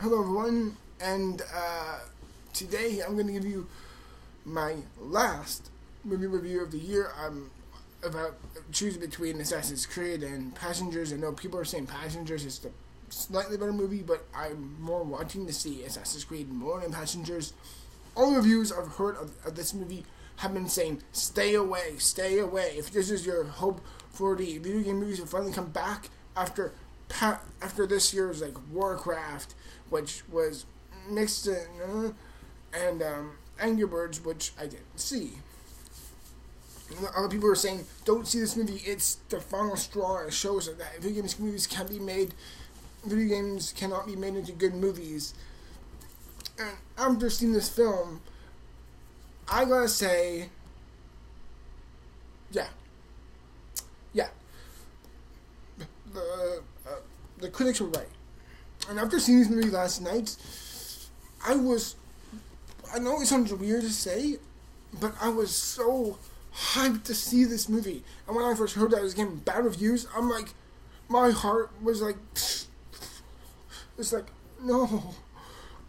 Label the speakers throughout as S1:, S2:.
S1: Hello everyone, and today I'm going to give you my last movie review of the year. I'm about choosing between Assassin's Creed and Passengers. I know people are saying Passengers is the slightly better movie, but I'm more wanting to see Assassin's Creed more than Passengers. All reviews I've heard of this movie have been saying, stay away, stay away. If this is your hope for the video game movies to finally come back after this year's like Warcraft, which was mixed in, and Angry Birds, which I didn't see. Other people are saying, don't see this movie, it's the final straw. It shows that video games cannot be made into good movies. And after seeing this film, I gotta say, yeah. The critics were right. And after seeing this movie last night, I know it sounds weird to say, but I was so hyped to see this movie. And when I first heard that it was getting bad reviews, I'm like, my heart was like, it's like, no.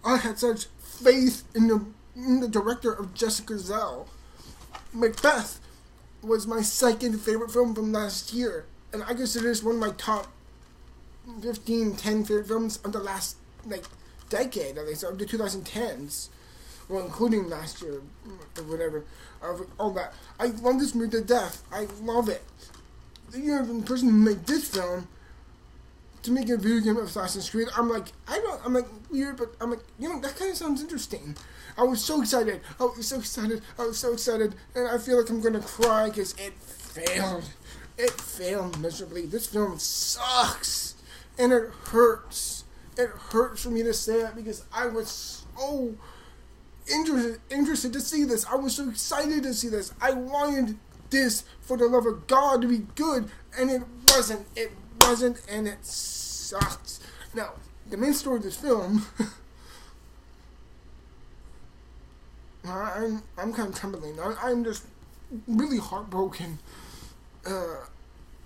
S1: I had such faith in the director of Justin Kurzel. Macbeth was my second favorite film from last year, and I consider this one of my top 10 favorite films of the last decade, at least of the 2010s, well, including last year or whatever, all that. I love this movie to death. I love it. The person who made this film to make a video game of Assassin's Creed, I'm like weird, but I'm like, that kind of sounds interesting. I was so excited, and I feel like I'm gonna cry because it failed. It failed miserably. This film sucks, and it hurts. It hurts for me to say it because I was so interested to see this. I was so excited to see this. I wanted this, for the love of God, to be good, and it wasn't. And it sucked. Now, the main story of this film, I'm kind of trembling. I'm just really heartbroken.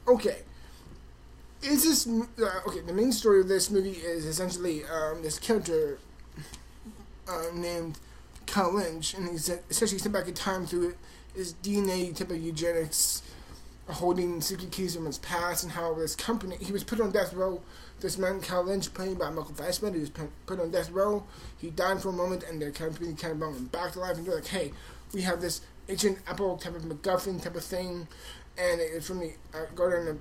S1: Okay. The main story of this movie is essentially this character named Cal Lynch, and he's essentially sent back in time through his DNA type of eugenics, holding secret keys from his past, and how this company, he was put on death row. This man, Cal Lynch, played by Michael Fassbender, he was put on death row. He died for a moment, and the company kind of brought him back to life, and they're like, hey, we have this ancient apple type of MacGuffin type of thing, and it's from the Garden of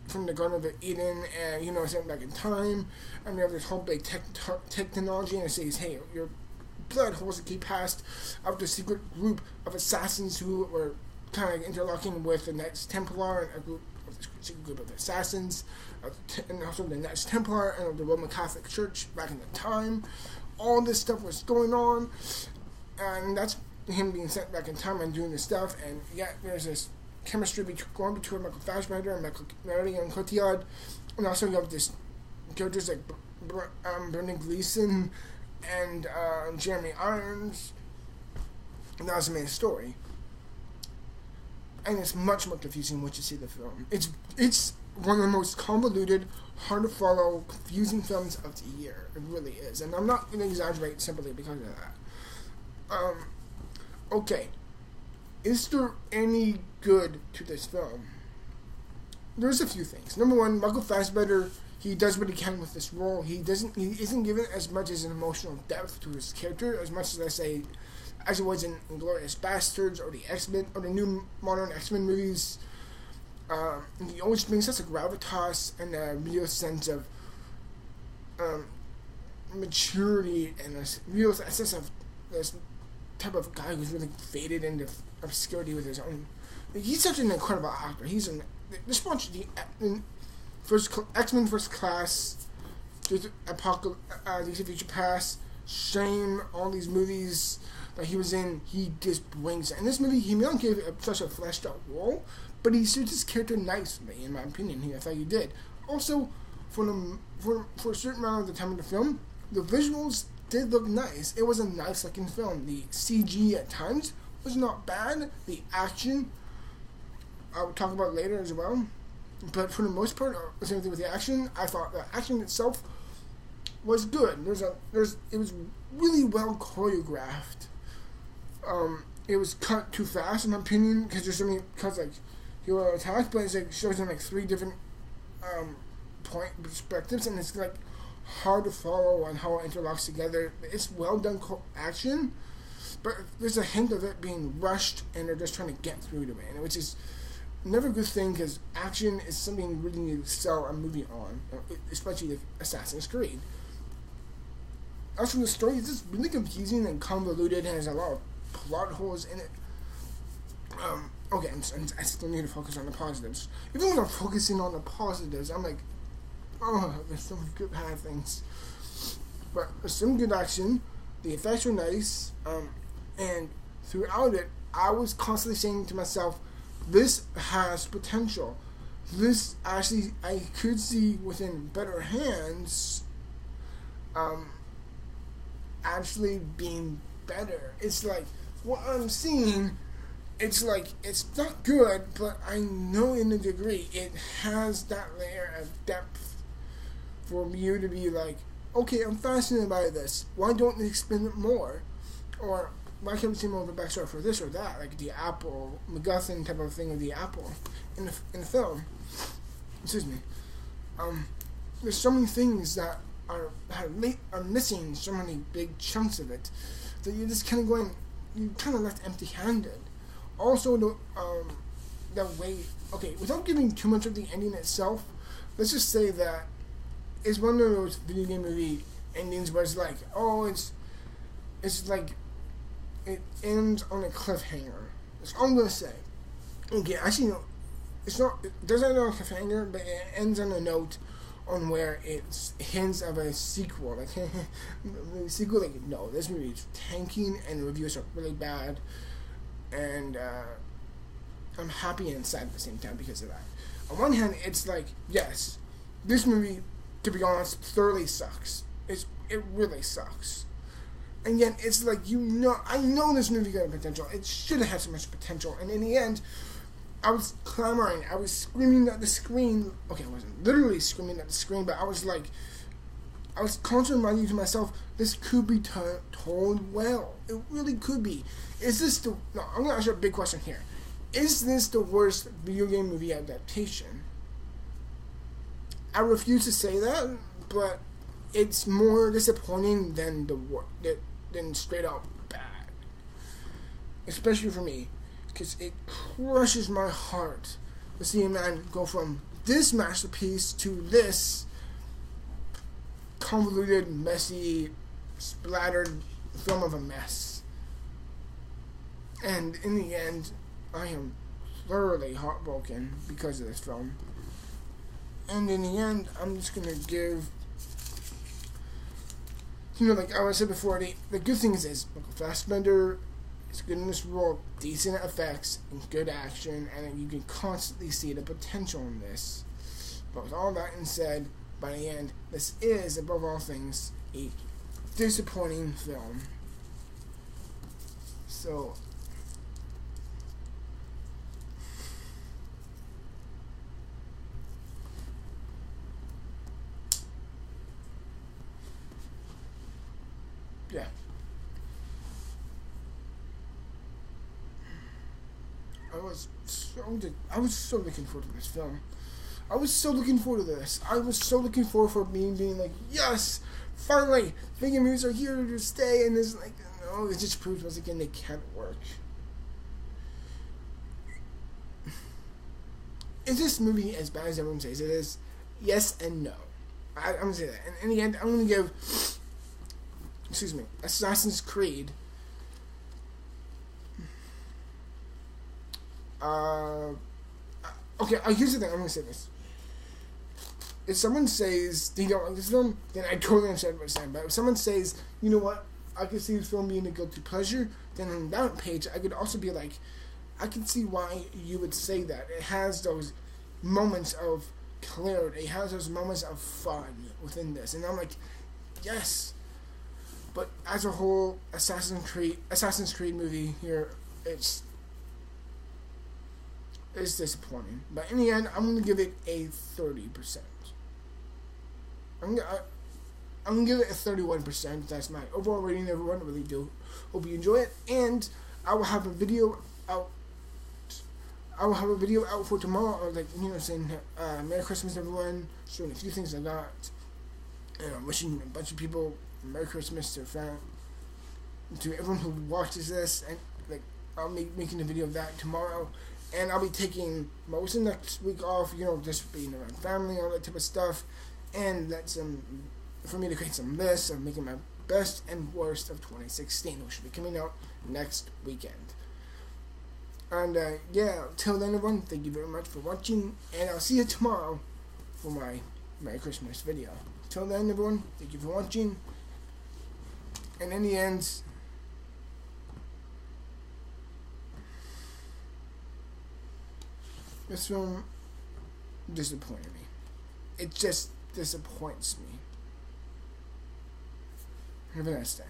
S1: from the Garden of Eden, and sent back in time, and we have this whole big technology, and it says, hey, your blood holds the key past of the secret group of assassins who were kind of interlocking with the Knights Templar and a secret group of assassins, and also the Knights Templar and the Roman Catholic Church back in the time. All this stuff was going on, and that's him being sent back in time and doing this stuff. And there's this chemistry going between Michael Fassbender and Marion Cotillard, and also you have this characters like Brendan Gleeson and Jeremy Irons, and that was the main story. And it's much more confusing once you see the film. It's one of the most convoluted, hard to follow, confusing films of the year. It really is, and I'm not going to exaggerate simply because of that. Okay, is there any good to this film? There's a few things. Number one, Michael Fassbender, he does what he can with this role. He isn't given as much as an emotional depth to his character, as much as it was in Inglourious Bastards or the X-Men or the new modern X-Men movies. He always brings such a gravitas and a real sense of maturity and a real sense of this type of guy who's really faded into obscurity with his own. He's such an incredible actor. He's just watch the X-Men First Class, Days of Future Past, Shame, all these movies that he was in, he just brings it. In this movie, he may not give such a fleshed out role, but he suits his character nicely, in my opinion. I thought he did. Also, for a certain amount of the time of the film, the visuals did look nice. It was a nice looking film. The CG at times was not bad. The action, I will talk about later as well. But for the most part, same thing with the action. I thought the action itself was good. It was really well choreographed. It was cut too fast in my opinion because there's so many cuts like hero attack, but it's like shows them like three different point perspectives, and it's like hard to follow on how it interlocks together. It's well done action, but there's a hint of it being rushed, and they're just trying to get through to it, which is never a good thing because action is something you really need to sell a movie on, especially like Assassin's Creed. Also, the story is just really confusing and convoluted, and has a lot of plot holes in it. Okay, I still need to focus on the positives. Even when I'm focusing on the positives, I'm like, oh, there's so many good bad things. But there's some good action. The effects are nice, and throughout it, I was constantly saying to myself, this has potential. This actually, I could see within better hands, actually being better. It's like, what I'm seeing, it's like, it's not good, but I know in a degree it has that layer of depth for you to be like, okay, I'm fascinated by this. Why don't they explain it more? Or why can't we see more of a backstory for this or that? Like the Apple, MacGuffin type of thing with the Apple in the film. Excuse me. There's so many things that are missing, so many big chunks of it, that you're just kind of going, you're kind of left empty-handed. Also, the way, okay, without giving too much of the ending itself, let's just say that it's one of those video game movie endings where it's like, oh, it's like, it ends on a cliffhanger. That's all I'm gonna say. Okay, actually, no, it doesn't end on a cliffhanger, but it ends on a note on where it's hints of a sequel. Like, the sequel, like, no, this movie is tanking and the reviews are really bad, and I'm happy and sad at the same time because of that. On one hand, it's like, yes, this movie, to be honest, thoroughly sucks. It really sucks. And yet, it's like, I know this movie got potential. It should have had so much potential. And in the end, I was clamoring. I was screaming at the screen. Okay, I wasn't literally screaming at the screen, but I was constantly reminding to myself, this could be told well. It really could be. No, I'm going to ask you a big question here. Is this the worst video game movie adaptation? I refuse to say that, but it's more disappointing than than straight up bad. Especially for me, because it crushes my heart to see a man go from this masterpiece to this convoluted, messy, splattered film of a mess. And in the end, I am thoroughly heartbroken because of this film. And in the end, I'm just going to give, like I said before, the good thing is Michael Fassbender is good in this role, decent effects, and good action, and you can constantly see the potential in this. But with all that said, by the end, this is, above all things, a disappointing film. So, yeah. I was so looking forward to this film. I was so looking forward to this. I was so looking forward for being like, yes, finally, video movies are here to stay, and it's like, no, it just proves once again they can't work. Is this movie as bad as everyone says it is? Yes and no. I'm gonna say that. And in the end, I'm gonna give, Assassin's Creed. Okay, here's the thing, I'm gonna say this. If someone says they don't like this film, then I totally understand what they're saying. But if someone says, you know what, I could see this film being a guilty pleasure, then on that page, I could also be like, I can see why you would say that. It has those moments of clarity. It has those moments of fun within this. And I'm like, yes. But as a whole, Assassin's Creed movie here, it's disappointing. But in the end, I'm going to give it a 30%. I'm gonna give it a 31%. That's my overall rating, everyone. I really do hope you enjoy it. And I will have a video out. I will have a video out for tomorrow, or like, you know, saying Merry Christmas, everyone. Showing a few things I got. And I'm wishing a bunch of people Merry Christmas to everyone who watches this. And like, I'll be making a video of that tomorrow. And I'll be taking most of next week off, you know, just being around family, all that type of stuff. And for me to create some lists of making my best and worst of 2016, which will be coming out next weekend. And yeah, till then, everyone, thank you very much for watching, and I'll see you tomorrow for my Merry Christmas video. Till then, everyone, thank you for watching. And in the end, this film disappointed me. It just disappoints me. Have a nice day.